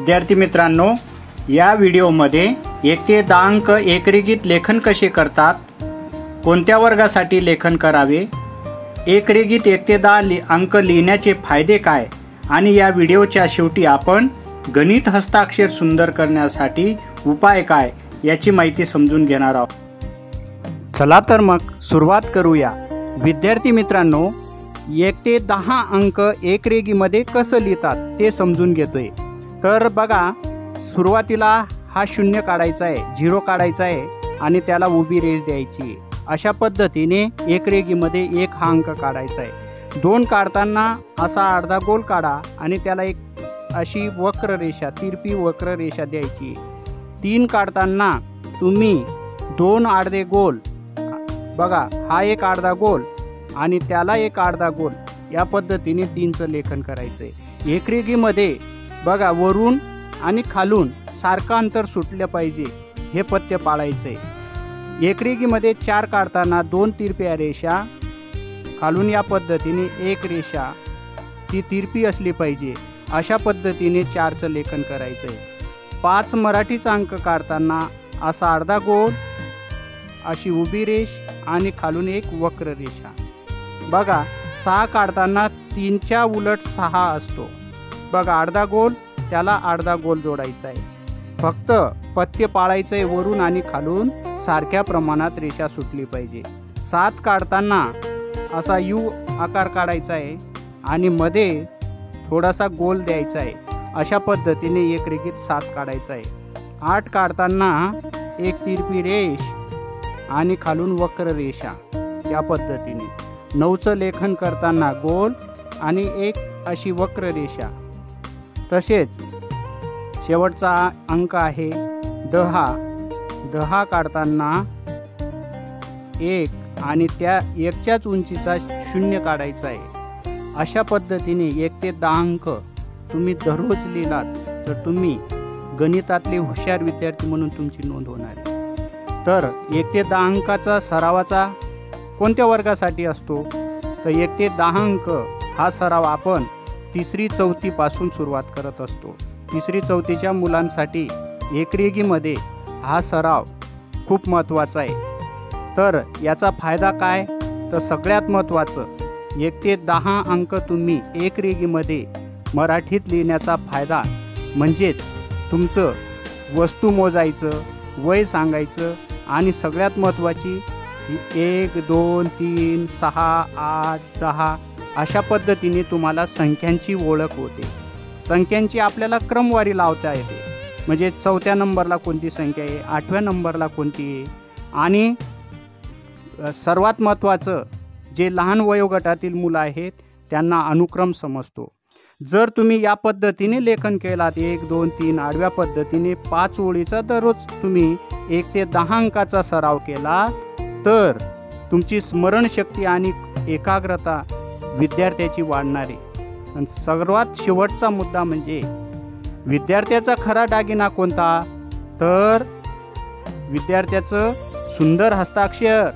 विद्यार्थी मित्रांनो, या व्हिडिओमध्ये 1 ते 10 अंक एकरेगीत लेखन कसे करतात, कोणत्या वर्गासाठी लेखन करावे, एकरेगीत 1 ते 10 अंक लिहिण्याचे फायदे काय आणि या व्हिडिओच्या शेवटी आपण गणित हस्ताक्षर सुंदर करण्यासाठी उपाय काय याची माहिती समजून घेणार आहोत। चला तर मग सुरुवात करूया। विद्यार्थी मित्रांनो, 1 ते 10 अंक एकरेगीमध्ये कसं लिहितात ते समजून घेतोय। तर बघा, सुरुवातीला हा 0 काढायचा आहे, 0 काढायचा आहे आणि त्याला उभी रेष द्यायची। अशा पद्धतीने एकरेगीमध्ये 1 हा अंक काढायचा आहे। 2 काढताना असा अर्धा गोल काढा आणि त्याला एक अशी वक्र रेषा, तिरपी वक्र रेषा द्यायची। 3 काढताना तुम्ही 2 अर्धे गोल, बघा हा एक अर्धा गोल आणि त्याला एक अर्धा गोल, या पद्धतीने 3चं लेखन करायचंय। एकरेगीमध्ये बघा वरून आणि खालून सारखं अंतर सुटलं पाहिजे, हे पथ्य पाळायचंय। एकरेगीमध्ये 4 काढताना 2 तिरप्या रेषा, खालून या पद्धतीने एक रेषा, ती तिरपी असली पाहिजे। अशा पद्धतीने 4चं लेखन करायचंय। 5 मराठीचा अंक काढताना असा अर्धा गोल, अशी उभी रेष आणि खालून एक वक्र रेषा। बघा 6 काढताना 3च्या उलट 6 असतो। बघा अर्धा गोल, त्याला अर्धा गोल जोडायचा आहे। फक्त पथ्य पाळायचं आहे, वरून आणि खालून सारख्या प्रमाणात रेषा सुटली पाहिजे। 7 काढताना असा यू आकार काढायचा आहे आणि मध्ये थोडासा गोल द्यायचा आहे। अशा पद्धतीने एकरेगीत 7 काढायचा आहे। 8 काढताना एक तिरपी रेष आणि खालून वक्र रेषा, या पद्धतीने। 9चं लेखन करताना गोल आणि एक अशी वक्र रेषा। तसेच शेवटचा अंक आहे 10। 10 काढताना 1 आणि त्या 1च्याच उंचीचा 0 काढायचा आहे। अशा पद्धतीने 1 ते 10 अंक तुम्ही दररोज लिहिलात तर तुम्ही गणितातले हुशार विद्यार्थी म्हणून तुमची नोंद होणार आहे। तर 1 ते 10 अंकाचा सरावाचा कोणत्या वर्गासाठी असतो, तर 1 ते 10 अंक हा सराव आपण 3री-4थी पासून सुरुवात करत असतो। 3री-4थीच्या मुलांसाठी एकरेगीमध्ये हा सराव खूप महत्त्वाचा आहे। तर याचा फायदा काय, तर सगळ्यात महत्त्वाचं 1 ते 10 अंक तुम्ही एकरेगीमध्ये मराठीत लिहिण्याचा फायदा म्हणजेच तुमचं वस्तू मोजायचं, वय सांगायचं आणि सगळ्यात महत्त्वाची 1, 2, 3, 6, 8, 10 अशा पद्धतीने तुम्हाला संख्यांची ओळख होते। संख्यांची आपल्याला क्रमवारी लावता येते, म्हणजे 4थ्या नंबरला कोणती संख्या आहे, 8व्या नंबरला कोणती आहे। आणि सर्वात महत्त्वाचं, जे लहान वयोगटातील मुलं आहेत त्यांना अनुक्रम समजतो। जर तुम्ही या पद्धतीने लेखन केलात, 1, 2, 3 आडव्या पद्धतीने 5 ओळीचा दररोज तुम्ही 1 ते 10 अंकाचा सराव केला तर तुमची स्मरणशक्ती आणि एकाग्रता विद्यार्थ्याची वाढणार आहे। आणि सर्वात शेवटचा मुद्दा म्हणजे विद्यार्थ्याचा खरा दागिना कोणता, तर विद्यार्थ्याचं सुंदर हस्ताक्षर।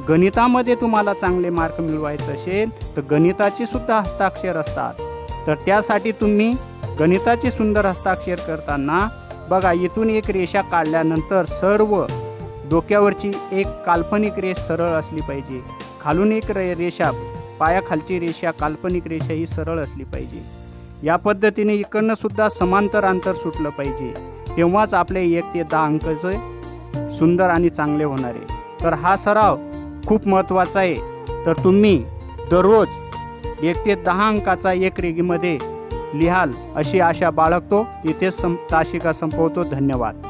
गणितामध्ये तुम्हाला चांगले मार्क मिळवायचे असेल तर गणिताची सुद्धा हस्ताक्षर असतात। तर त्यासाठी तुम्ही गणिताचे सुंदर हस्ताक्षर करताना बघा, इथून एक रेषा काढल्यानंतर सर्व डोक्यावरची एक काल्पनिक रेष सरळ असली पाहिजे, खालून एक रेषा, पायाखालची रेषा, काल्पनिक रेषा ही सरळ असली पाहिजे। या पद्धतीने इकडनं सुद्धा समांतर अंतर सुटलं पाहिजे, तेव्हाच आपले 1 ते 10 अंकचे सुंदर आणि चांगले होणार आहे। तर हा सराव खूप महत्त्वाचा आहे। तर तुम्ही दररोज 1 ते 10 अंकाचा एकरेगीमध्ये लिहाल अशी आशा बाळगतो। इथेच तासिका संपवतो। धन्यवाद।